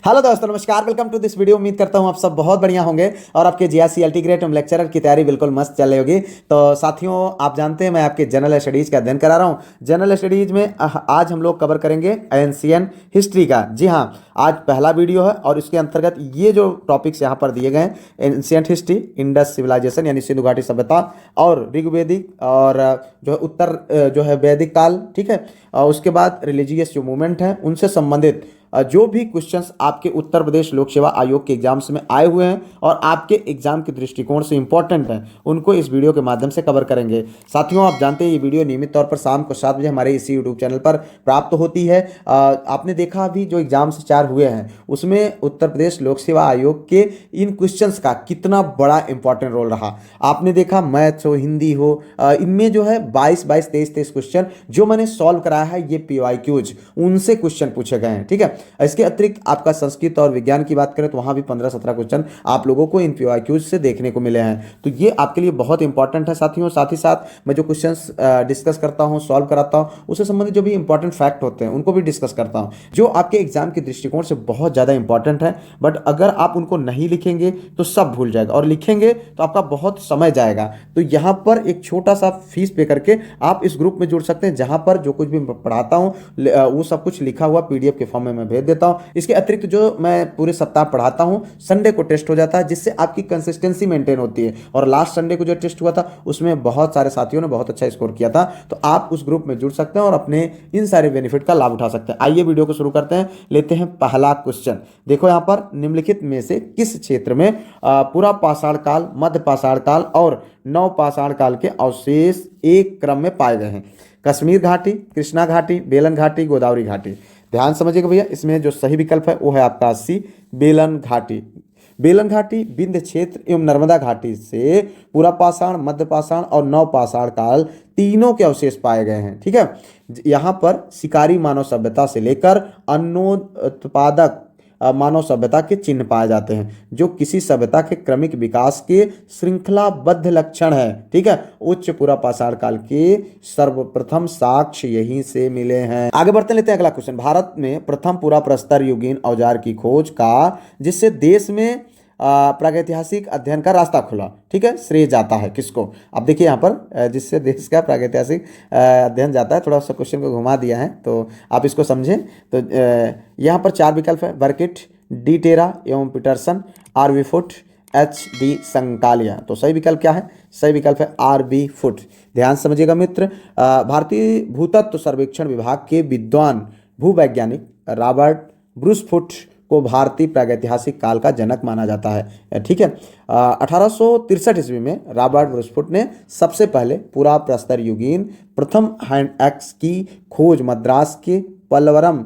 Hello दोस्तों, नमस्कार। Welcome to this video. उम्मीद करता हूं आप सब बहुत बढ़िया होंगे और आपके जीआरसी अल्टीग्रेट लेक्चरर की तैयारी बिल्कुल मस्त चल रही होगी। तो साथियों, आप जानते हैं मैं आपके जनरल स्टडीज का अध्ययन करा रहा हूं। जनरल स्टडीज में आज हम लोग कवर करेंगे एंशियन हिस्ट्री का। जी हाँ, आज पहला वीडियो है और इसके अंतर्गत ये जो टॉपिक्स यहाँ पर दिए गए हैं, एंशियंट हिस्ट्री, इंडस सिविलाइजेशन यानी सिंधु घाटी सभ्यता, और ऋग्वेदिक और जो है उत्तर जो है वैदिक काल, ठीक है। और उसके बाद रिलीजियस जो मूवमेंट है उनसे संबंधित जो भी क्वेश्चंस आपके उत्तर प्रदेश लोक सेवा आयोग के एग्जाम्स में आए हुए हैं और आपके एग्जाम के दृष्टिकोण से इंपॉर्टेंट हैं, उनको इस वीडियो के माध्यम से कवर करेंगे। साथियों, आप जानते हैं ये वीडियो नियमित तौर पर शाम को 7 बजे हमारे इसी यूट्यूब चैनल पर प्राप्त होती है। आपने देखा अभी जो एग्जाम्स 4 हुए हैं उसमें उत्तर प्रदेश लोक सेवा आयोग के इन क्वेश्चंस का कितना बड़ा इंपॉर्टेंट रोल रहा। आपने देखा मैथ्स हो, हिंदी हो, इनमें जो है 22 23 क्वेश्चन जो मैंने सॉल्व कराया है, ये PYQs उनसे क्वेश्चन पूछे गए हैं, ठीक है। इसके अतिरिक्त आपका संस्कृत और विज्ञान की बात करें तो वहां भी 15-17 क्वेश्चन आप लोगों को इन PYQs से देखने को मिले हैं। तो ये आपके लिए बहुत इंपॉर्टेंट है साथियों। साथ ही साथ मैं जो क्वेश्चंस डिस्कस करता हूं, सॉल्व कराता हूं, उससे संबंधित जो भी इंपॉर्टेंट फैक्ट होते हैं उनको भी डिस्कस करता हूं, जो आपके एग्जाम के दृष्टिकोण से बहुत ज़्यादा इंपॉर्टेंट है। बट अगर आप उनको नहीं लिखेंगे तो सब भूल जाएगा, और लिखेंगे तो आपका बहुत समय जाएगा। तो यहाँ पर एक छोटा सा फीस पे करके आप इस ग्रुप में जुड़ सकते हैं, जहां पर जो कुछ भी पढ़ाता हूँ वो सब कुछ लिखा हुआ PDF के फॉर्म में मैं भेज देता हूं। इसके अतिरिक्त जो मैं पूरे सप्ताह पढ़ाता हूं, संडे को टेस्ट हो जाता है, जिससे आपकी कंसिस्टेंसी मेंटेन होती है। और लास्ट संडे को जो टेस्ट हुआ था उसमें बहुत सारे साथियों ने बहुत अच्छा स्कोर किया था। तो आप उस ग्रुप में जुड़ सकते हैं और अपने इन सारे बेनिफिट का लाभ उठा सकते हैं। आइए वीडियो को शुरू करते हैं। लेते हैं पहला क्वेश्चन। देखो यहाँ पर निम्नलिखित में से किस क्षेत्र में पूरा पाषाण काल, मध्य पाषाण काल और नव पाषाण काल के अवशेष एक क्रम में पाए गए हैं? कश्मीर घाटी, कृष्णा घाटी, बेलन घाटी, गोदावरी घाटी। ध्यान समझिएगा भैया, इसमें जो सही विकल्प है वो है आपका C, बेलन घाटी। बेलन घाटी विंध्य क्षेत्र एवं नर्मदा घाटी से पूरा पाषाण, मध्य पाषाण और नव पाषाण काल तीनों के अवशेष पाए गए हैं, ठीक है। यहाँ पर शिकारी मानव सभ्यता से लेकर अन्नोत्पादक मानव सभ्यता के चिन्ह पाए जाते हैं, जो किसी सभ्यता के क्रमिक विकास के श्रृंखलाबद्ध लक्षण है, ठीक है। उच्च पूरा पाषाण काल के सर्वप्रथम साक्ष्य यहीं से मिले हैं। आगे बढ़ते लेते हैं अगला क्वेश्चन। भारत में प्रथम पूरा प्रस्तर युगीन औजार की खोज का, जिससे देश में प्रागैतिहासिक अध्ययन का रास्ता खुला, ठीक है, श्रेय जाता है किसको? अब देखिए यहाँ पर जिससे देश का प्रागैतिहासिक अध्ययन जाता है, थोड़ा सा क्वेश्चन को घुमा दिया है तो आप इसको समझें। तो यहाँ पर 4 विकल्प है: बर्किट, डी टेरा एवं Paterson, RV Foote, HD Sankalia. तो सही विकल्प क्या है? सही विकल्प है RV फुट। ध्यान समझिएगा मित्र, भारतीय भूतत्व सर्वेक्षण विभाग के विद्वान भूवैज्ञानिक रॉबर्ट ब्रूस फुट को भारतीय प्रागैतिहासिक काल का जनक माना जाता है, ठीक है। 1863 ईस्वी में रॉबर्ट ब्रूस फुट ने सबसे पहले पूरा प्रस्तर युगीन प्रथम हैंड एक्स की खोज मद्रास के पलवरम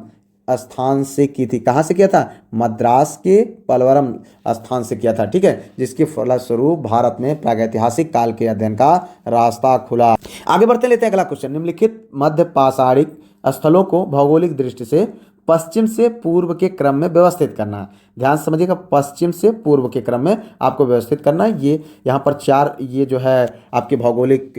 स्थान से की थी। कहाँ से किया था? मद्रास के पलवरम स्थान से किया था, ठीक है, जिसके फलस्वरूप भारत में प्रागैतिहासिक काल के अध्ययन का रास्ता खुला। आगे बढ़ते लेते हैं अगला क्वेश्चन। निम्नलिखित मध्य पाषाणिक स्थलों को भौगोलिक दृष्टि से पश्चिम से पूर्व के क्रम में व्यवस्थित करना है। ध्यान समझिएगा, पश्चिम से पूर्व के क्रम में आपको व्यवस्थित करना है। ये यहाँ पर 4 ये जो है आपके भौगोलिक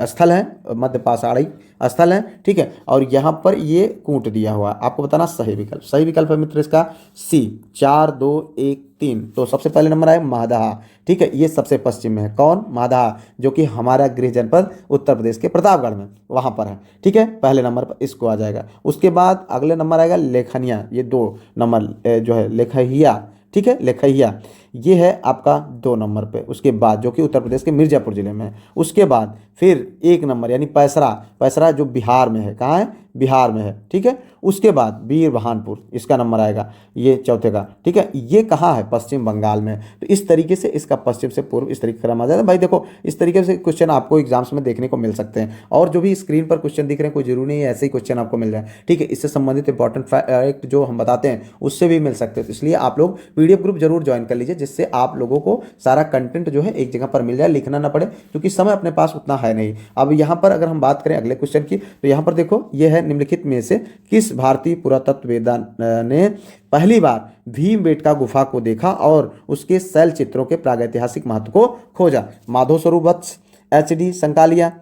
स्थल हैं, मध्य पाषाणिक स्थल हैं, ठीक है। और यहाँ पर ये कूट दिया हुआ, आपको बताना सही विकल्प। सही विकल्प है मित्र इसका C, 4 2 1 3। तो सबसे पहले नंबर आए महदहा, ठीक है, ये सबसे पश्चिम में है। कौन? महदहा, जो कि हमारा गृह जनपद उत्तर प्रदेश के प्रतापगढ़ में वहाँ पर है, ठीक है। पहले नंबर पर इसको आ जाएगा। उसके बाद अगले नंबर आएगा लेखनिया, ये 2 नंबर जो है लेखहिया, ठीक है, लेखहिया, ये है आपका 2 नंबर पे। उसके बाद जो कि उत्तर प्रदेश के मिर्जापुर जिले में है। उसके बाद फिर 1 नंबर यानी पैसरा, पैसरा जो बिहार में है। कहाँ है? बिहार में है, ठीक है। उसके बाद वीर बहानपुर, इसका नंबर आएगा, ये चौथे का, ठीक है। ये कहाँ है? पश्चिम बंगाल में। तो इस तरीके से इसका पश्चिम से पूर्व इस तरीके क्रम आ जाता है। भाई देखो, इस तरीके से क्वेश्चन आपको एग्जाम्स में देखने को मिल सकते हैं, और जो भी स्क्रीन पर क्वेश्चन दिख रहे हैं कोई जरूरी नहीं है ऐसे ही क्वेश्चन आपको मिल जाए, ठीक है। इससे संबंधित इंपॉर्टेंट फैक्ट जो हम बताते हैं उससे भी मिल सकते हैं। तो इसलिए आप लोग PDF ग्रुप जरूर ज्वाइन कर लीजिए, जिससे आप लोगों को सारा कंटेंट जो है एक जगह पर मिल जाए, लिखना ना पड़े, क्योंकि समय अपने पास उतना है नहीं। अब यहाँ पर अगर हम बात करें अगले क्वेश्चन की, तो यहाँ पर देखो ये है निम्नलिखित में से किस भारतीय पुरातत्ववेत्ता ने पहली बार भीमबेटका गुफा को देखा और उसके शैल चित्रों के प्रागैतिहासिक महत्व को खोजा? माधव स्वरूप वत्स, HD संकालिया,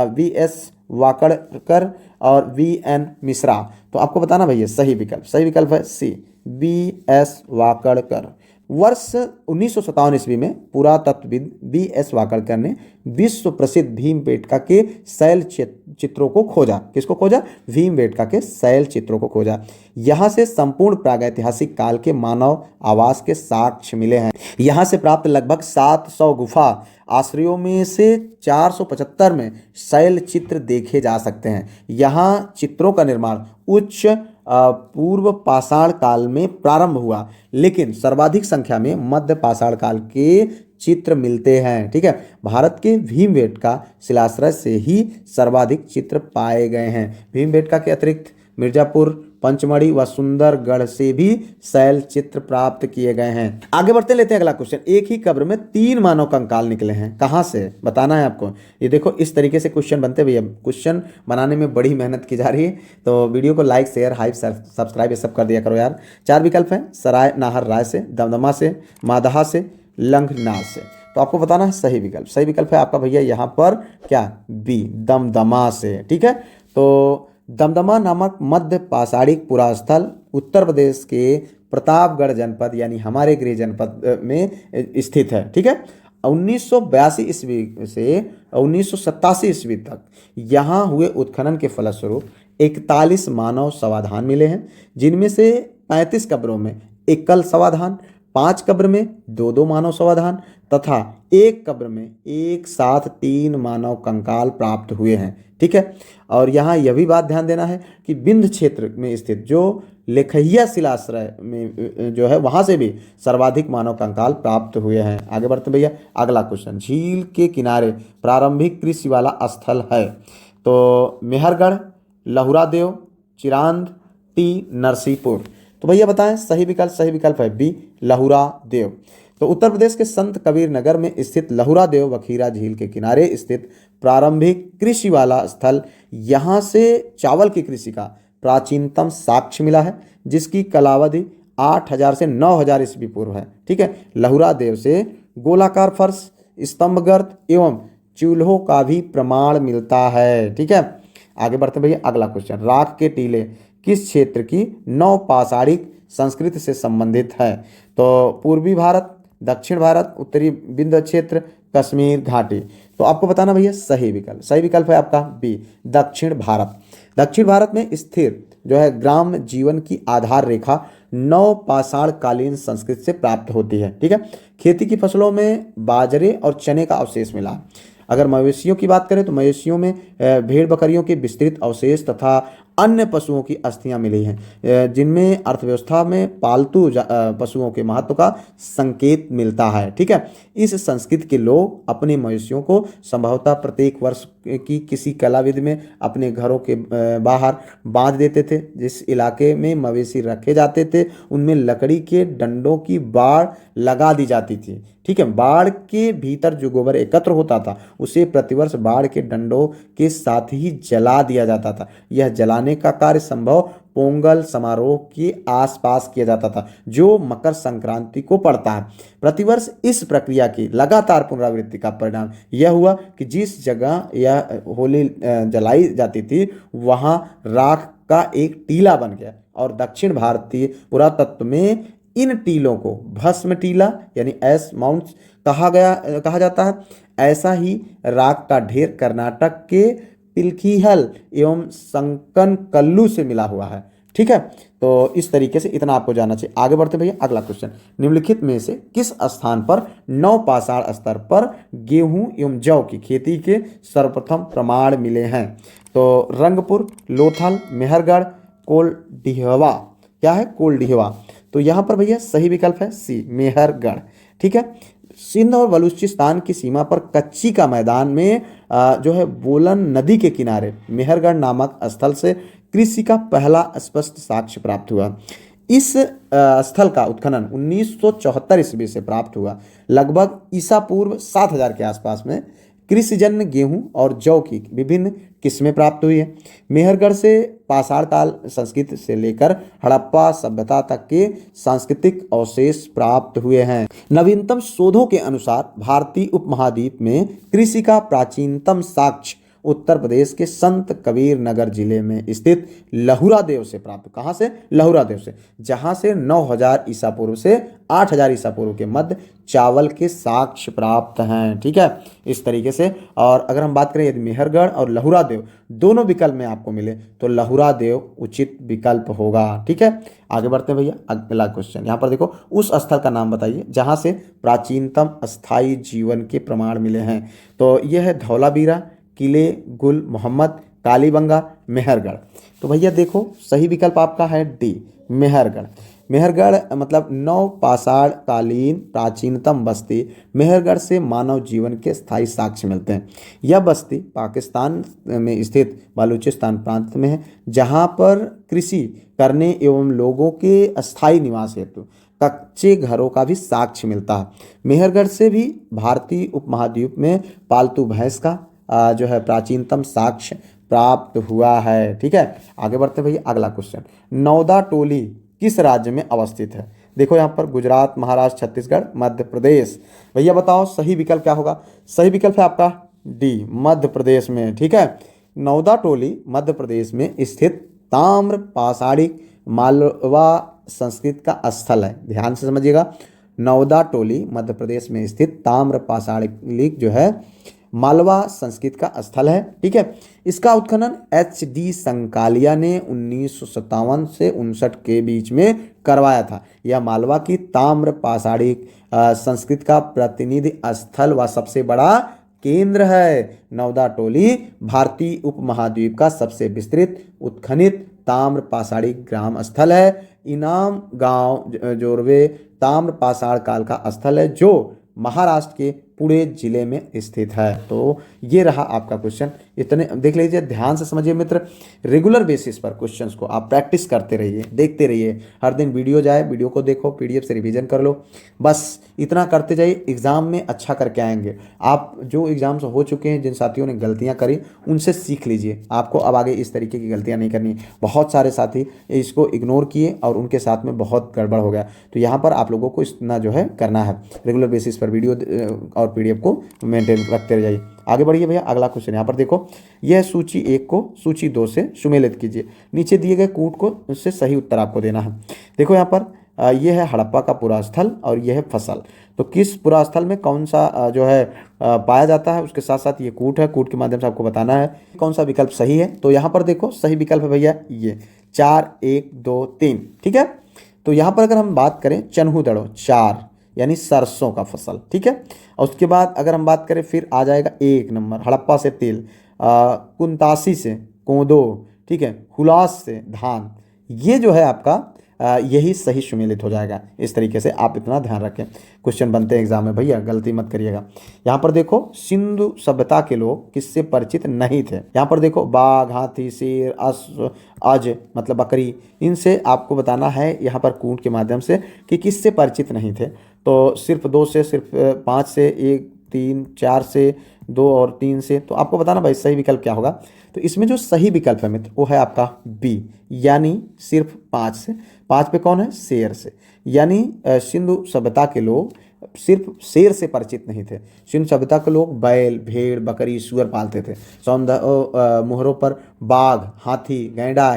VS वाकड़कर और VN मिश्रा। तो आपको बताना भैया सही विकल्प। सही विकल्प है C, B.S. वाकड़कर। वर्ष 1957 ईस्वी में पुरातत्वविद B.S. वाकड़कर ने विश्व प्रसिद्ध भीमबेटका के शैल चित्रों को खोजा। किसको खोजा? भीमबेटका के शैल चित्रों को खोजा। यहाँ से संपूर्ण प्रागैतिहासिक काल के मानव आवास के साक्ष्य मिले हैं। यहाँ से प्राप्त लगभग 700 गुफा आश्रयों में से 475 में शैल चित्र देखे जा सकते हैं। यहाँ चित्रों का निर्माण उच्च पूर्व पाषाण काल में प्रारंभ हुआ, लेकिन सर्वाधिक संख्या में मध्य पाषाण काल के चित्र मिलते हैं। ठीक है, भारत के भीमबेटका शिलाश्रय से ही सर्वाधिक चित्र पाए गए हैं। भीमबेटका के अतिरिक्त मिर्जापुर, पंचमढ़ी व सुंदरगढ़ से भी शैल चित्र प्राप्त किए गए हैं। आगे बढ़ते लेते हैं अगला क्वेश्चन। एक ही कब्र में 3 मानव कंकाल निकले हैं, कहाँ से? बताना है आपको। ये देखो इस तरीके से क्वेश्चन बनते भैया। क्वेश्चन बनाने में बड़ी मेहनत की जा रही है, तो वीडियो को लाइक, शेयर, हाइप, सब्सक्राइब ये सब कर दिया करो यार। 4 विकल्प हैं, सराय नाहर राय से, दमदमा से, मादहा से, लंघनार से। तो आपको बताना है सही विकल्प। सही विकल्प है आपका भैया यहाँ पर क्या? बी, दमदमा से। ठीक है, तो दमदमा नामक मध्य पाषाणिक पुरास्थल उत्तर प्रदेश के प्रतापगढ़ जनपद यानी हमारे गृह जनपद में स्थित है। ठीक है, 1982 ईस्वी से 1987 ईस्वी तक यहाँ हुए उत्खनन के फलस्वरूप 41 मानव समाधान मिले हैं, जिनमें से 35 कब्रों में एकल समाधान, 5 कब्र में 2-2 मानव समाधान तथा 1 कब्र में एक साथ 3 मानव कंकाल प्राप्त हुए हैं। ठीक है, और यहाँ यह भी बात ध्यान देना है कि विंध्य क्षेत्र में स्थित जो लेखैया शिलाश्रय में जो है वहाँ से भी सर्वाधिक मानव कंकाल प्राप्त हुए हैं। आगे बढ़ते भैया अगला क्वेश्चन। झील के किनारे प्रारंभिक कृषि वाला स्थल है, तो मेहरगढ़, लहुरादेव, चिरांद, टी नरसीपुर। तो भैया बताएं सही विकल्प। सही विकल्प है बी, लहुरादेव। तो उत्तर प्रदेश के संत कबीर नगर में स्थित लहुरादेव वखीरा झील के किनारे स्थित प्रारंभिक कृषि वाला स्थल, यहाँ से चावल की कृषि का प्राचीनतम साक्ष्य मिला है, जिसकी कालावधि 8000 से 9000 ईस्वी पूर्व है। ठीक है, लहुरादेव से गोलाकार फर्श, स्तंभगर्त एवं चूल्हों का भी प्रमाण मिलता है। ठीक है, आगे बढ़ते भैया अगला क्वेश्चन। राख के टीले किस क्षेत्र की नवपाषाणिक संस्कृति से संबंधित है? तो पूर्वी भारत, दक्षिण भारत, उत्तरी विंध्य क्षेत्र, कश्मीर घाटी। तो आपको बताना भैया सही विकल्प। सही विकल्प है आपका बी, दक्षिण भारत। दक्षिण भारत में स्थिर जो है ग्राम जीवन की आधार रेखा नवपाषाण कालीन संस्कृति से प्राप्त होती है। ठीक है, खेती की फसलों में बाजरे और चने का अवशेष मिला। अगर मवेशियों की बात करें तो मवेशियों में भेड़ बकरियों के विस्तृत अवशेष तथा अन्य पशुओं की अस्थियां मिली हैं, जिनमें अर्थव्यवस्था में पालतू पशुओं के महत्व का संकेत मिलता है। ठीक है, इस संस्कृति के लोग अपने मवेशियों को संभवतः प्रत्येक वर्ष की किसी कलाविधि में अपने घरों के बाहर बांध देते थे। जिस इलाके में मवेशी रखे जाते थे उनमें लकड़ी के डंडों की बाड़ लगा दी जाती थी। ठीक है, बाड़ के भीतर जो गोबर एकत्र होता था उसे प्रतिवर्ष बाड़ के डंडों के साथ ही जला दिया जाता था। यह जलाने का कार्य संभव पोंगल समारोह के आसपास किया जाता था, जो मकर संक्रांति को पड़ता है। प्रतिवर्ष इस प्रक्रिया की लगातार पुनरावृत्ति का परिणाम यह हुआ कि जिस जगह यह होली जलाई जाती थी वहां राख का एक टीला बन गया, और दक्षिण भारतीय पुरातत्व में इन टीलों को भस्म टीला यानी एस माउंट्स कहा जाता है। ऐसा ही राख का ढेर कर्नाटक के पिलखीहल एवं संकन कल्लू से मिला हुआ है। ठीक है, तो इस तरीके से इतना आपको जानना चाहिए। आगे बढ़ते भैया अगला क्वेश्चन। निम्नलिखित में से किस स्थान पर नवपाषाण स्तर पर गेहूं एवं जौ की खेती के सर्वप्रथम प्रमाण मिले हैं? तो रंगपुर, लोथल, मेहरगढ़, कोलडिहवा। क्या है? कोलडिहवा। तो यहाँ पर भैया सही विकल्प है सी, मेहरगढ़। ठीक है, सिंध और बलूचिस्तान की सीमा पर कच्ची का मैदान में जो है बोलन नदी के किनारे मेहरगढ़ नामक स्थल से कृषि का पहला स्पष्ट साक्ष्य प्राप्त हुआ। इस स्थल का उत्खनन 1974 ईस्वी से प्राप्त हुआ। लगभग ईसा पूर्व 7000 के आसपास में कृषिजन्य गेहूं और जौ की विभिन्न किस्में प्राप्त हुई है। मेहरगढ़ से पाषाण काल संस्कृति से लेकर हड़प्पा सभ्यता तक के सांस्कृतिक अवशेष प्राप्त हुए हैं। नवीनतम शोधों के अनुसार भारतीय उपमहाद्वीप में कृषि का प्राचीनतम साक्ष्य उत्तर प्रदेश के संत कबीर नगर जिले में स्थित लहुरा देव से प्राप्त। कहाँ से? लहुरा देव से, जहाँ से 9000 ईसा पूर्व से 8000 ईसा पूर्व के मध्य चावल के साक्ष्य प्राप्त हैं। ठीक है, इस तरीके से। और अगर हम बात करें यदि मेहरगढ़ और लहुरा देव दोनों विकल्प में आपको मिले तो लहुरा देव उचित विकल्प होगा। ठीक है, आगे बढ़ते हैं भैया। अगला क्वेश्चन यहाँ पर देखो, उस स्थल का नाम बताइए जहाँ से प्राचीनतम अस्थायी जीवन के प्रमाण मिले हैं। तो यह है धौलावीरा, किले गुल मोहम्मद, कालीबंगा, मेहरगढ़। तो भैया देखो सही विकल्प आपका है डी, मेहरगढ़। मेहरगढ़ मतलब नव पाषाण कालीन प्राचीनतम बस्ती मेहरगढ़ से मानव जीवन के स्थायी साक्ष्य मिलते हैं। यह बस्ती पाकिस्तान में स्थित बलूचिस्तान प्रांत में है, जहां पर कृषि करने एवं लोगों के अस्थायी निवास हेतु कच्चे घरों का भी साक्ष्य मिलता है। मेहरगढ़ से भी भारतीय उपमहाद्वीप में पालतू भैंस का जो है प्राचीनतम साक्ष्य प्राप्त हुआ है। ठीक है, आगे बढ़ते भैया। अगला क्वेश्चन, नौदा टोली किस राज्य में अवस्थित है? देखो यहाँ पर गुजरात, महाराष्ट्र, छत्तीसगढ़, मध्य प्रदेश। भैया बताओ सही विकल्प क्या होगा? सही विकल्प है आपका डी, मध्य प्रदेश में। ठीक है, नौदा टोली मध्य प्रदेश में स्थित ताम्र पाषाणिक मालवा संस्कृत का स्थल है। ध्यान से समझिएगा, नौदा टोली मध्य प्रदेश में स्थित ताम्र पाषाणिक जो है मालवा संस्कृत का स्थल है। ठीक है, इसका उत्खनन HD संकालिया ने 1957 से 59 के बीच में करवाया था। यह मालवा की ताम्र पाषाणिक संस्कृत का प्रतिनिधि स्थल व सबसे बड़ा केंद्र है। नौदा टोली भारतीय उपमहाद्वीप का सबसे विस्तृत उत्खनित ताम्र पाषाणिक ग्राम स्थल है। इनाम गांव जोरवे ताम्र पाषाण काल का स्थल है जो महाराष्ट्र के पुणे जिले में स्थित है। तो ये रहा आपका क्वेश्चन। इतने देख लीजिए, ध्यान से समझिए मित्र। रेगुलर बेसिस पर क्वेश्चंस को आप प्रैक्टिस करते रहिए, देखते रहिए। हर दिन वीडियो जाए, वीडियो को देखो, PDF से रिवीजन कर लो। बस इतना करते जाइए, एग्जाम में अच्छा करके आएंगे आप। जो एग्जाम्स हो चुके हैं, जिन साथियों ने गलतियां करी उनसे सीख लीजिए। आपको अब आगे इस तरीके की गलतियां नहीं करनी। बहुत सारे साथी इसको इग्नोर किए और उनके साथ में बहुत गड़बड़ हो गया। तो यहाँ पर आप लोगों को इतना जो है करना है, रेगुलर बेसिस पर वीडियो और PDF को मेंटेन रखते जाइए। आगे बढ़िए भैया। अगला क्वेश्चन यहाँ पर देखो, यह सूची 1 को सूची 2 से सुमेलित कीजिए। नीचे दिए गए कूट को उससे सही उत्तर आपको देना है। देखो यहाँ पर यह है हड़प्पा का पुरा स्थल और यह है फसल। तो किस पुरा स्थल में कौन सा जो है पाया जाता है, उसके साथ साथ ये कूट है। कूट के माध्यम से आपको बताना है कौन सा विकल्प सही है। तो यहाँ पर देखो सही विकल्प है भैया ये 4, 1, 2, 3। ठीक है, तो यहाँ पर अगर हम बात करें चन्हू दड़ो 4 यानी सरसों का फसल। ठीक है, और उसके बाद अगर हम बात करें फिर आ जाएगा 1 नंबर हड़प्पा से तिल, कुंतासी से कोदो, ठीक है, हुलास से धान। ये जो है आपका यही सही सुमेलित हो जाएगा। इस तरीके से आप इतना ध्यान रखें, क्वेश्चन बनते हैं एग्जाम में भैया, गलती मत करिएगा। यहाँ पर देखो सिंधु सभ्यता के लोग किससे परिचित नहीं थे। यहाँ पर देखो बाघ, हाथी, शेर, अश्व, अज मतलब बकरी, इनसे आपको बताना है यहाँ पर कूट के माध्यम से कि किससे परिचित नहीं थे। तो सिर्फ 2 से, सिर्फ 5 से, 1, 3, 4 से, 2 और 3 से। तो आपको बताना भाई सही विकल्प क्या होगा। तो इसमें जो सही विकल्प है मित्र वो है आपका बी, यानी सिर्फ 5 से। 5 पे कौन है? शेर से। यानी सिंधु सभ्यता के लोग सिर्फ शेर से परिचित नहीं थे। सिंधु सभ्यता के लोग बैल, भेड़, बकरी, सुअर पालते थे। मोहरों पर बाघ, हाथी, गैंडा,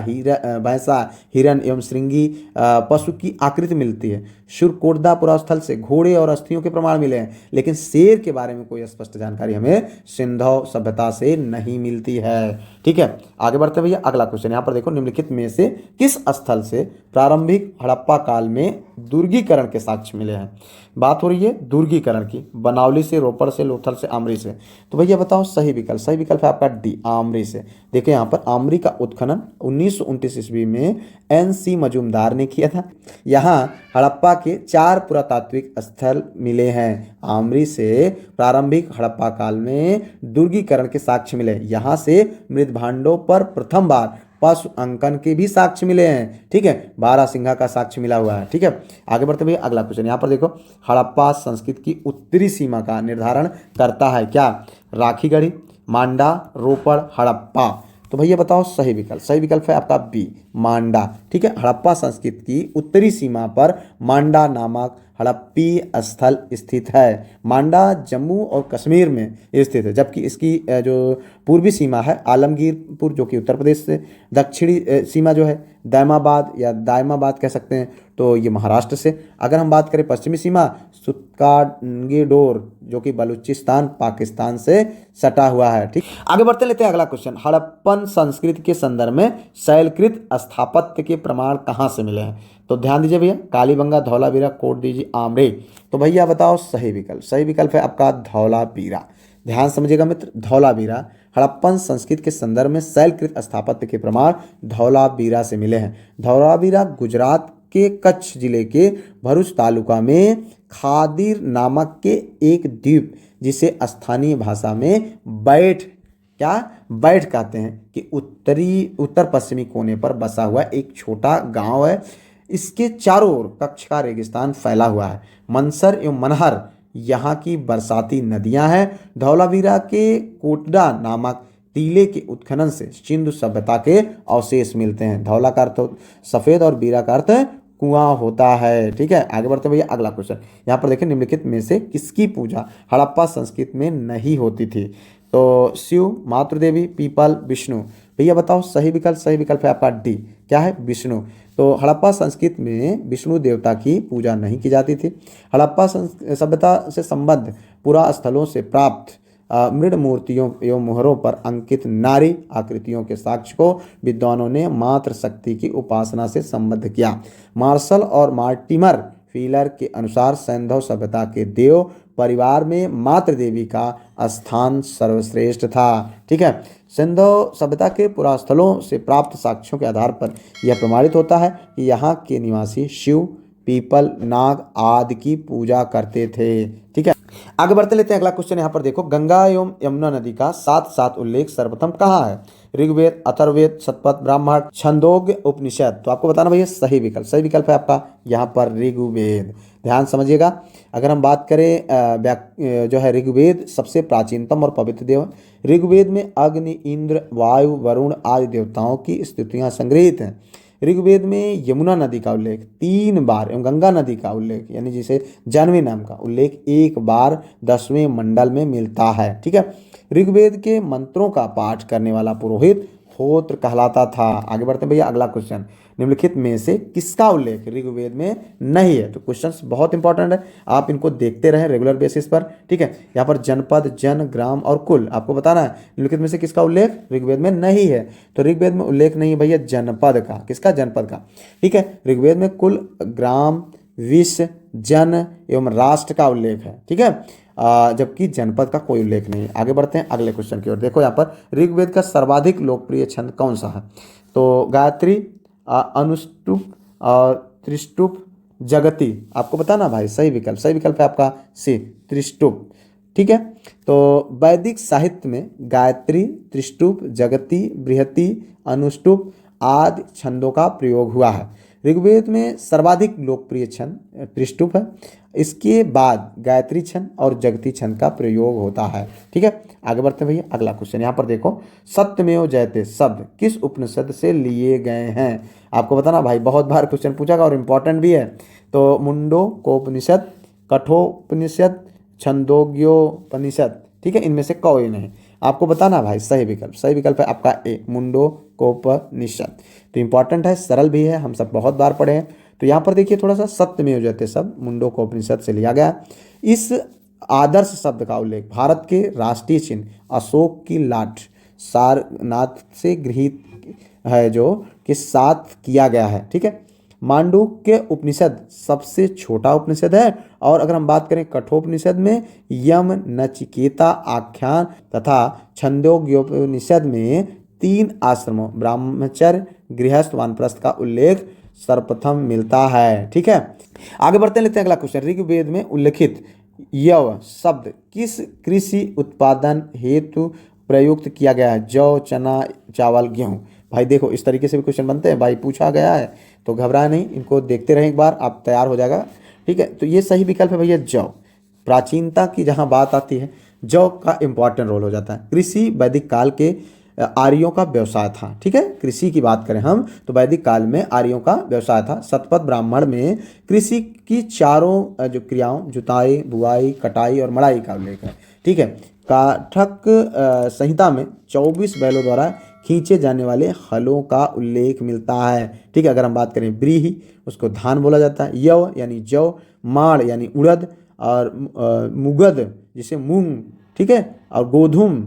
भैंसा, हिरन एवं श्रृंगी पशु की आकृति मिलती है। शुरकोटदा पुरास्थल से घोड़े और अस्थियों के प्रमाण मिले हैं, लेकिन शेर के बारे में कोई स्पष्ट जानकारी हमें सिंधु सभ्यता से नहीं मिलती है। ठीक है, आगे बढ़ते हैं भैया। अगला क्वेश्चन यहाँ पर देखो, निम्नलिखित में से किस स्थल से प्रारंभिक हड़प्पा काल में दुर्गीकरण के साक्ष्य मिले हैं? बात हो रही है दुर्गीकरण की, बनावली से, रोपड़ से, लोथल से, आमरी से। तो भैया बताओ सही विकल्प। सही विकल्प है आपका डी, आमरी से। देखिए यहाँ पर आमरी का उत्खनन 1929 ईस्वी में NC मजूमदार ने किया था। यहाँ हड़प्पा के 4 पुरातात्विक स्थल मिले हैं। आमरी से प्रारंभिक हड़प्पा काल में दुर्गीकरण के साक्ष्य मिले। यहाँ से मृदभांडों पर प्रथम बार पशु अंकन के भी साक्ष्य मिले हैं। ठीक है, 12 सिंघा का साक्ष्य मिला हुआ है। ठीक है, आगे बढ़ते भैया। अगला क्वेश्चन यहाँ पर देखो, हड़प्पा संस्कृति की उत्तरी सीमा का निर्धारण करता है क्या? राखीगढ़ी, मांडा, रोपड़, हड़प्पा। तो भैया बताओ सही विकल्प। सही विकल्प है आपका बी, मांडा। ठीक है, हड़प्पा संस्कृति की उत्तरी सीमा पर मांडा नामक हड़प्पी स्थल स्थित है। मांडा जम्मू और कश्मीर में स्थित है, जबकि इसकी जो पूर्वी सीमा है आलमगीरपुर जो कि उत्तर प्रदेश से, दक्षिणी सीमा जो है दैमाबाद या दायमाबाद कह सकते हैं तो ये महाराष्ट्र से। अगर हम बात करें पश्चिमी सीमा सुत्कागेडोर जो कि बलूचिस्तान पाकिस्तान से सटा हुआ है। ठीक, आगे बढ़ते लेते हैं अगला क्वेश्चन। हड़प्पन संस्कृति के संदर्भ में शैलकृत स्थापत्य के प्रमाण कहाँ से मिले हैं? तो ध्यान दीजिए भैया, कालीबंगा, धौलावीरा, कोटडीजी, आमरे। तो भैया बताओ सही विकल्प। सही विकल्प है आपका धौलावीरा। ध्यान समझिएगा मित्र, धौलावीरा हड़प्पन संस्कृति के संदर्भ में शैलकृत स्थापत्य के प्रमाण धौलावीरा से मिले हैं। धौलावीरा गुजरात के कच्छ जिले के भरूच तालुका में खादिर नामक के एक द्वीप जिसे स्थानीय भाषा में बैठ कहते हैं कि उत्तर पश्चिमी कोने पर बसा हुआ एक छोटा गांव है। इसके चारों ओर कच्छ का रेगिस्तान फैला हुआ है। मनसर एवं मनहर यहाँ की बरसाती नदियां हैं। धौलावीरा के कोटडा नामक टीले के उत्खनन से सिंधु सभ्यता के अवशेष मिलते हैं। धौला का अर्थ सफेद और वीरा का अर्थ कुआं होता है। ठीक है, आगे बढ़ते भैया अगला क्वेश्चन। यहाँ पर देखिए, निम्नलिखित में से किसकी पूजा हड़प्पा संस्कृति में नहीं होती थी? तो शिव, मातृदेवी, पीपल, विष्णु। भैया बताओ सही विकल्प। सही विकल्प है आपका डी, क्या है? विष्णु। तो हड़प्पा संस्कृति में विष्णु देवता की पूजा नहीं की जाती थी। हड़प्पा सभ्यता से संबद्ध पुरा स्थलों से प्राप्त मृद मूर्तियों एवं मोहरों पर अंकित नारी आकृतियों के साक्ष्य को विद्वानों ने मातृ शक्ति की उपासना से संबद्ध किया। मार्शल और मार्टिमर फीलर के अनुसार सैंधव सभ्यता के देव परिवार में मातृ देवी का स्थान सर्वश्रेष्ठ था। ठीक है, सैंधव सभ्यता के पुरास्थलों से प्राप्त साक्ष्यों के आधार पर यह प्रमाणित होता है कि यहाँ के निवासी शिव, पीपल, नाग आदि की पूजा करते थे। ठीक है, आगे बढ़ते लेते हैं अगला क्वेश्चन। यहाँ पर देखो, गंगा एवं यमुना नदी का साथ साथ उल्लेख सर्वप्रथम कहाँ है? ऋग्वेद, अथर्ववेद, शतपथ ब्राह्मण, छंदोग्य उपनिषद। तो आपको बताना भैया सही विकल्प। सही विकल्प है आपका यहाँ पर ऋग्वेद। ध्यान समझिएगा, अगर हम बात करें जो है ऋग्वेद सबसे प्राचीनतम और पवित्र देव है। ऋग्वेद में अग्नि, इंद्र, वायु, वरुण आदि देवताओं की स्तुतियां संग्रहित हैं। ऋग्वेद में यमुना नदी का उल्लेख 3 बार एवं गंगा नदी का उल्लेख यानी जिसे जानवी नाम का उल्लेख 1 बार 10वें मंडल में मिलता है। ठीक है, ऋग्वेद के मंत्रों का पाठ करने वाला पुरोहित होत्र कहलाता था। आगे बढ़ते हैं भैया अगला क्वेश्चन। निम्नलिखित में से किसका उल्लेख ऋग्वेद में नहीं है? तो क्वेश्चंस बहुत इंपॉर्टेंट है, आप इनको देखते रहें रेगुलर बेसिस पर। ठीक है, यहाँ पर जनपद, जन, ग्राम और कुल आपको बताना है निम्नलिखित में से किसका उल्लेख ऋग्वेद में नहीं है। तो ऋग्वेद में उल्लेख नहीं है भैया जनपद का। किसका? जनपद का। ठीक है, ऋग्वेद में कुल, ग्राम, विश्व, जन एवं राष्ट्र का उल्लेख है। ठीक है, जबकि जनपद का कोई उल्लेख नहीं है। आगे बढ़ते हैं अगले क्वेश्चन की ओर। देखो यहाँ पर ऋग्वेद का सर्वाधिक लोकप्रिय छंद कौन सा है? तो गायत्री, अनुष्टुप और त्रिष्टुप, जगती। आपको बताना भाई सही विकल्प। सही विकल्प है आपका सी, त्रिष्टुप। ठीक है, तो वैदिक साहित्य में गायत्री, त्रिष्टुप, जगती, बृहति, अनुष्टुप आदि छंदों का प्रयोग हुआ है। ऋग्वेद में सर्वाधिक लोकप्रिय छंद त्रिष्टुप है। इसके बाद गायत्री छंद और जगती छंद का प्रयोग होता है। ठीक है, आगे बढ़ते हैं भैया अगला क्वेश्चन। यहाँ पर देखो, सत्यमेव जयते शब्द किस उपनिषद से लिए गए हैं? आपको बताना भाई, बहुत बार क्वेश्चन पूछा गया और इम्पोर्टेंट भी है। तो मुंडकोपनिषद, कठोपनिषद, छंदोग्योपनिषद। ठीक है, इनमें से कोई नहीं। आपको बताना भाई सही विकल्प। सही विकल्प है आपका ए, मुंडकोपनिषद। तो इंपॉर्टेंट है, सरल भी है, हम सब बहुत बार पढ़े हैं। तो यहाँ पर देखिए थोड़ा सा, सत्यमेव जयते शब्द मुंडकोपनिषद से लिया गया। इस आदर्श शब्द का उल्लेख भारत के राष्ट्रीय चिन्ह अशोक की लाट सारनाथ से गृहीत है जो के साथ किया गया है। ठीक है, मांडूक्य उपनिषद सबसे छोटा उपनिषद है। और अगर हम बात करें कठोपनिषद में यम, नचिकेता आख्यान तथा छंदोग्योपनिषद में 3 आश्रमों ब्रह्मचर्य, गृहस्थ, वानप्रस्थ का उल्लेख सर्वप्रथम मिलता है। ठीक है, आगे बढ़ते लेते हैं अगला क्वेश्चन। ऋग्वेद में उल्लिखित यव शब्द किस कृषि उत्पादन हेतु प्रयुक्त किया गया है? जौ, चना, चावल, गेहूं। भाई देखो इस तरीके से भी क्वेश्चन बनते हैं भाई, पूछा गया है तो घबराए नहीं, इनको देखते रहें एक बार, आप तैयार हो जाएगा। ठीक है, तो ये सही विकल्प है भैया जौ। प्राचीनता की जहाँ बात आती है, जौ का इंपॉर्टेंट रोल हो जाता है। कृषि वैदिक काल के आर्यों का व्यवसाय था। ठीक है, कृषि की बात करें हम तो वैदिक काल में आर्यों का व्यवसाय था। शतपथ ब्राह्मण में कृषि की चारों जो क्रियाओं जुताई, बुआई, कटाई और मड़ाई का उल्लेख है। ठीक है, काठक संहिता में 24 बैलों द्वारा खींचे जाने वाले हलों का उल्लेख मिलता है। ठीक है, अगर हम बात करें व्रीहि, उसको धान बोला जाता है। यव यानी जौ, माड़ यानी उड़द, और मुगद जिसे मूंग, ठीक है, और गोधूम,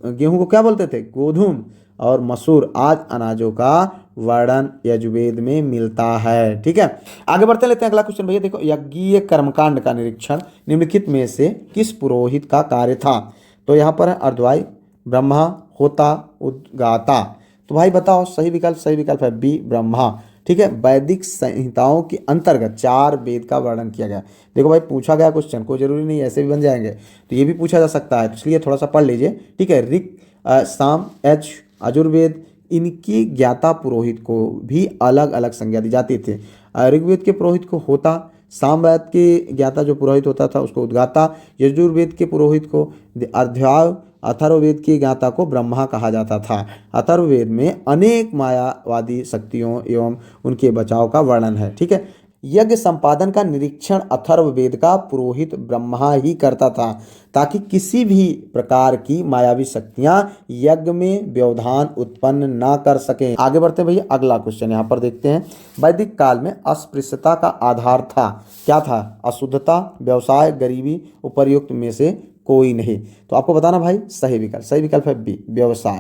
गेहूं को क्या बोलते थे, गोधूम, और मसूर आज अनाजों का वर्णन यजुर्वेद में मिलता है। ठीक है, आगे बढ़ते लेते हैं अगला क्वेश्चन भैया। देखो, यज्ञीय कर्मकांड का निरीक्षण निम्नलिखित में से किस पुरोहित का कार्य था? तो यहाँ पर है अर्धवाई, ब्रह्मा, होता, उद्गाता। तो भाई बताओ सही विकल्प है बी, ब्रह्मा। ठीक है, वैदिक संहिताओं के अंतर्गत 4 वेद का वर्णन किया गया। देखो भाई, पूछा गया क्वेश्चन, कोई जरूरी नहीं ऐसे भी बन जाएंगे, तो ये भी पूछा जा सकता है, तो इसलिए थोड़ा सा पढ़ लीजिए। ठीक है, ऋग, साम, यजुर्वेद, इनकी ज्ञाता पुरोहित को भी अलग अलग संज्ञा दी जाती थी। ऋग्वेद के पुरोहित को होता, सामवेद के ज्ञाता जो पुरोहित होता था उसको उद्गाता, यजुर्वेद के पुरोहित को अर्ध्याय, अथर्ववेद के ज्ञाता को ब्रह्मा कहा जाता था। अथर्ववेद में अनेक मायावादी शक्तियों एवं उनके बचाव का वर्णन है। ठीक है, यज्ञ संपादन का निरीक्षण अथर्ववेद का पुरोहित ब्रह्मा ही करता था, ताकि किसी भी प्रकार की मायावी शक्तियां यज्ञ में व्यवधान उत्पन्न ना कर सकें। आगे बढ़ते हैं भैया, अगला क्वेश्चन यहाँ पर देखते हैं। वैदिक काल में अस्पृश्यता का आधार था, क्या था? अशुद्धता, व्यवसाय, गरीबी, उपर्युक्त में से कोई नहीं। तो आपको बताना भाई सही विकल्प है बी, व्यवसाय।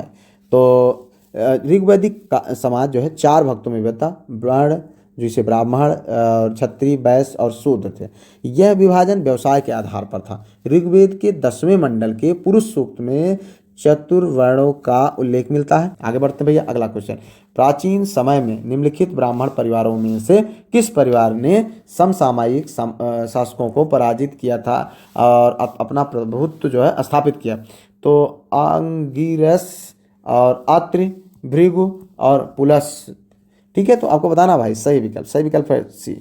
तो ऋग्वैदिक समाज जो है 4 भक्तों में विभक्त था, वर्ण जिसे ब्राह्मण, क्षत्रिय, वैश्य और शूद्र थे। यह विभाजन व्यवसाय के आधार पर था। ऋग्वेद के 10वें मंडल के पुरुष सूक्त में चतुर्वर्णों का उल्लेख मिलता है। आगे बढ़ते हैं भैया, अगला क्वेश्चन। प्राचीन समय में निम्नलिखित ब्राह्मण परिवारों में से किस परिवार ने समसामयिक शासकों को पराजित किया था और अपना प्रभुत्व जो है स्थापित किया? तो अंगिरस और अत्रि, भृगु और पुलस। ठीक है, तो आपको बताना भाई सही विकल्प है सी,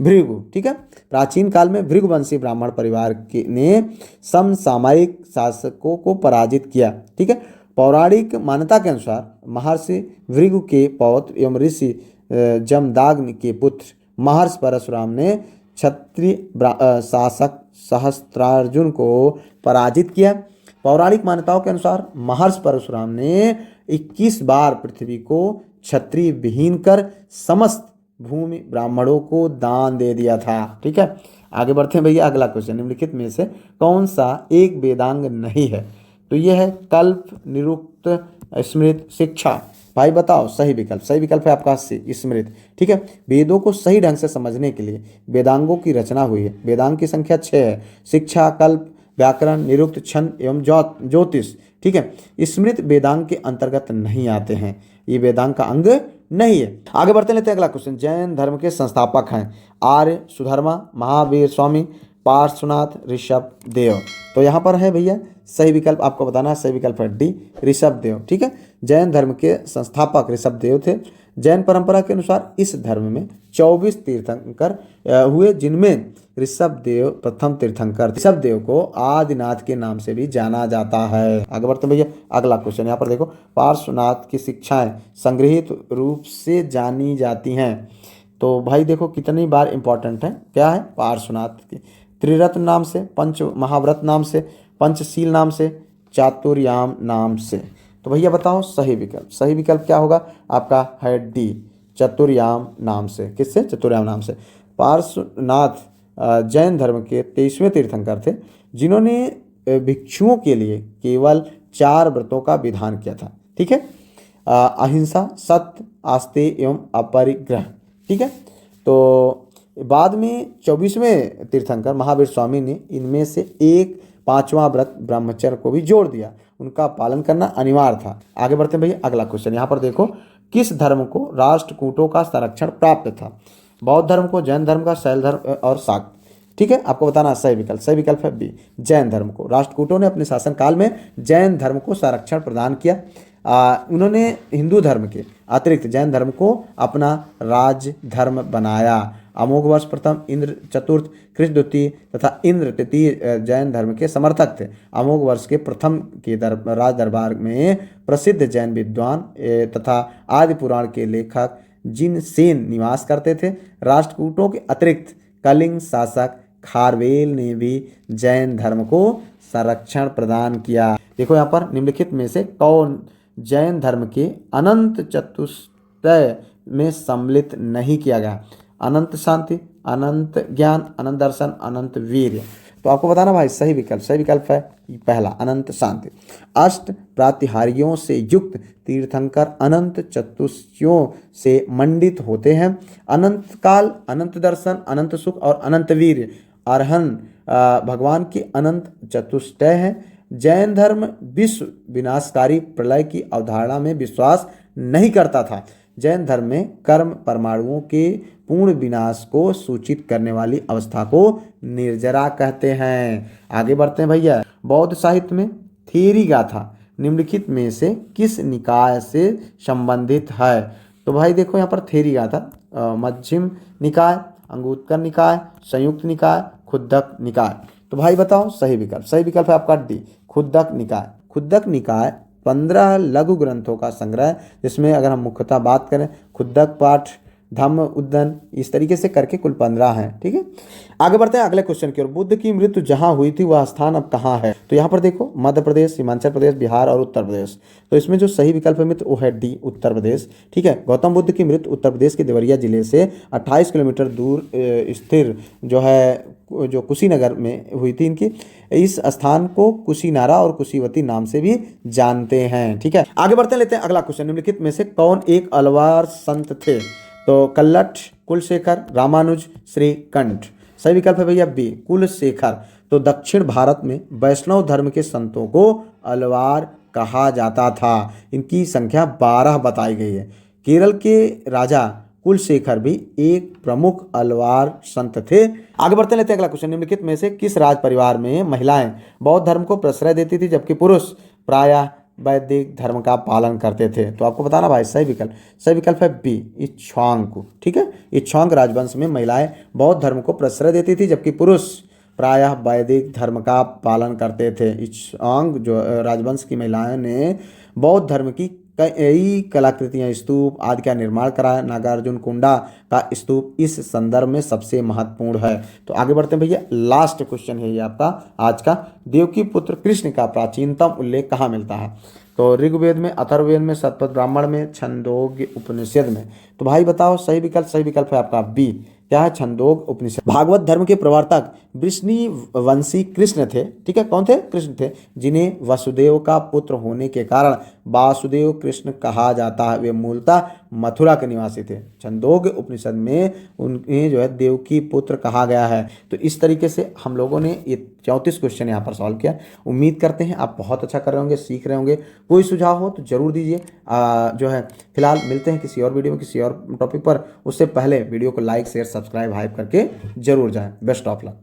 भृगु। ठीक है, प्राचीन काल में भृगुवंशी ब्राह्मण परिवार ने समसामयिक शासकों को पराजित किया। ठीक है, पौराणिक मान्यता के अनुसार महर्षि भृगु के पौत्र एवं ऋषि जमदाग्नि के पुत्र महर्षि परशुराम ने क्षत्रिय शासक सहस्त्रार्जुन को पराजित किया। पौराणिक मान्यताओं के अनुसार महर्षि परशुराम ने 21 बार पृथ्वी को क्षत्रिय विहीन कर समस्त भूमि ब्राह्मणों को दान दे दिया था। ठीक है, आगे बढ़ते हैं भैया, अगला क्वेश्चन। निम्नलिखित में से कौन सा एक वेदांग नहीं है? तो यह है कल्प, निरुक्त, स्मृत, शिक्षा। भाई बताओ सही विकल्प है आपका स्मृत। ठीक है, वेदों को सही ढंग से समझने के लिए वेदांगों की रचना हुई है। वेदांग की संख्या 6 है, शिक्षा, कल्प, व्याकरण, निरुक्त, छंद एवं ज्योतिष। ठीक है, स्मृत वेदांग के अंतर्गत नहीं आते हैं, ये वेदांग का अंग नहीं है। आगे बढ़ते लेते हैं अगला क्वेश्चन। जैन धर्म के संस्थापक हैं आर्य, सुधर्मा, महावीर स्वामी, पार्श्वनाथ, ऋषभ देव। तो यहाँ पर है भैया सही विकल्प, आपको बताना है सही विकल्प है डी, ऋषभ देव। ठीक है, जैन धर्म के संस्थापक ऋषभ देव थे। जैन परंपरा के अनुसार इस धर्म में 24 तीर्थंकर हुए, जिनमें ऋषभ देव प्रथम तीर्थंकर। ऋषभ देव को आदिनाथ के नाम से भी जाना जाता है। आगे बढ़ते भैया, अगला क्वेश्चन। यहाँ पर देखो, पार्श्वनाथ की शिक्षाएं संग्रहित रूप से जानी जाती हैं। तो भाई देखो कितनी बार इंपॉर्टेंट है, क्या है? पार्श्वनाथ की त्रिरत्न नाम से, पंच महाव्रत नाम से, पंचशील नाम से, चातुर्याम नाम से। तो भैया बताओ सही विकल्प क्या होगा आपका? है डी, चतुर्याम नाम से। किससे? चतुर्याम नाम से। पार्श्वनाथ जैन धर्म के 23वें तीर्थंकर थे, जिन्होंने भिक्षुओं के लिए केवल 4 व्रतों का विधान किया था। ठीक है, अहिंसा, सत्य, आस्तेय एवं अपरिग्रह। ठीक है, तो बाद में 24वें तीर्थंकर महावीर स्वामी ने इनमें से एक 5वां व्रत ब्रह्मचर्य को भी जोड़ दिया, उनका पालन करना अनिवार्य था। आगे बढ़ते हैं भैया, अगला क्वेश्चन। यहाँ पर देखो, किस धर्म को राष्ट्रकूटों का संरक्षण प्राप्त था? बौद्ध धर्म को, जैन धर्म का, शैल धर्म और शाक्त। ठीक है, आपको बताना सही विकल्प है बी, जैन धर्म को। राष्ट्रकूटों ने अपने शासनकाल में जैन धर्म को संरक्षण प्रदान किया। उन्होंने हिंदू धर्म के अतिरिक्त जैन धर्म को अपना राज धर्म बनाया अमोघ वर्ष प्रथम, इंद्र चतुर्थ, कृष्ण द्वितीय तथा इंद्र तृतीय जैन धर्म के समर्थक थे। अमोघ वर्ष के प्रथम के राज दरबार में प्रसिद्ध जैन विद्वान तथा आदि पुराण के लेखक जिनसेन निवास करते थे। राष्ट्रकूटों के अतिरिक्त कलिंग शासक खारवेल ने भी जैन धर्म को संरक्षण प्रदान किया। देखो यहाँ पर निम्नलिखित में से कौन जैन धर्म के अनंत चतुष्टय में सम्मिलित नहीं किया गया? अनंत शांति, अनंत ज्ञान, अनंत दर्शन, अनंत वीर्य। तो आपको बताना भाई सही विकल्प है पहला अनंत शांति। अष्ट प्रातिहार्यों से युक्त तीर्थंकर अनंत चतुष्टयों से मंडित होते हैं। अनंत काल, अनंत दर्शन, अनंत सुख और अनंत वीर्य अरहन भगवान की अनंत चतुष्टय है। जैन धर्म विश्व विनाशकारी प्रलय की अवधारणा में विश्वास नहीं करता था। जैन धर्म में कर्म परमाणुओं के पूर्ण विनाश को सूचित करने वाली अवस्था को निर्जरा कहते हैं। आगे बढ़ते हैं भैया। बौद्ध साहित्य में थेरी गाथा निम्नलिखित में से किस निकाय से संबंधित है? तो भाई देखो यहाँ पर थेरी गाथा मध्यम निकाय, अंगुत्तर निकाय, संयुक्त निकाय, खुद्दक निकाय। तो भाई बताओ सही विकल्प है आपका डी, खुद्दक निकाय। खुद्दक निकाय 15 लघु ग्रंथों का संग्रह, जिसमें अगर हम मुख्यतः बात करें खुद्दक पाठ, धम्म उद्दन, इस तरीके से करके कुल 15 हैं। ठीक है, आगे बढ़ते हैं अगले क्वेश्चन की ओर। बुद्ध की मृत्यु जहां हुई थी वह स्थान अब कहाँ है? तो यहाँ पर देखो मध्य प्रदेश, हिमाचल प्रदेश, बिहार और उत्तर प्रदेश। तो इसमें जो सही विकल्प है मित्र वो है डी, उत्तर प्रदेश। ठीक है, गौतम बुद्ध की मृत्यु उत्तर प्रदेश के देवरिया जिले से 28 किलोमीटर दूर स्थिर जो कुशीनगर में हुई थी इनकी। इस स्थान को कुशीनारा और कुशीवती नाम से भी जानते हैं। ठीक है, आगे बढ़ते लेते हैं अगला क्वेश्चन। निम्नलिखित में से कौन एक अलवार संत थे? तो कल्लठ, कुलशेखर, रामानुज, श्रीकंठ। सही विकल्प है भैया बी, कुलशेखर। तो दक्षिण भारत में वैष्णव धर्म के संतों को अलवार कहा जाता था। इनकी संख्या 12 बताई गई है। केरल के राजा कुलशेखर भी एक प्रमुख अलवार संत थे। आगे बढ़ते लेते हैं अगला क्वेश्चन। निम्नलिखित में से किस राज परिवार में महिलाएं बौद्ध धर्म को प्रश्रय देती थी जबकि पुरुष प्रायः वैदिक धर्म का पालन करते थे? तो आपको बताना भाई सही विकल्प है बी, इक्ष्वाकु। ठीक है, इक्ष्वाक राजवंश में महिलाएं बौद्ध धर्म को प्रश्रय देती थी जबकि पुरुष प्रायः वैदिक धर्म का पालन करते थे। इक्ष्वाक जो राजवंश की महिलाएं ने बौद्ध धर्म की कई कलाकृतियां, स्तूप आदि का निर्माण कराया। नागार्जुन कुंडा का स्तूप इस संदर्भ में सबसे महत्वपूर्ण है। तो आगे बढ़ते हैं भैया, लास्ट क्वेश्चन है ये आपका आज का। देवकी पुत्र कृष्ण का प्राचीनतम उल्लेख कहाँ मिलता है? तो ऋग्वेद में, अथर्ववेद में, शतपथ ब्राह्मण में, छंदोग्य उपनिषद में। तो भाई बताओ सही विकल्प है आपका बी, क्या है? छंदोग्य उपनिषद। भागवत धर्म के प्रवर्तक वृष्णिवंशी कृष्ण थे। ठीक है, कौन थे? कृष्ण थे, जिन्हें वसुदेव का पुत्र होने के कारण वासुदेव कृष्ण कहा जाता है। वे मूलतः मथुरा के निवासी थे। छंदोग्य उपनिषद में उन्हें जो है देवकी पुत्र कहा गया है। तो इस तरीके से हम लोगों ने ये 34 क्वेश्चन यहाँ पर सॉल्व किया। उम्मीद करते हैं आप बहुत अच्छा कर रहे होंगे, सीख रहे होंगे। कोई सुझाव हो तो जरूर दीजिए। जो है फिलहाल मिलते हैं किसी और वीडियो में किसी और टॉपिक पर। उससे पहले वीडियो को लाइक, शेयर, सब्सक्राइब, हाइप करके जरूर जाएं। Best of luck.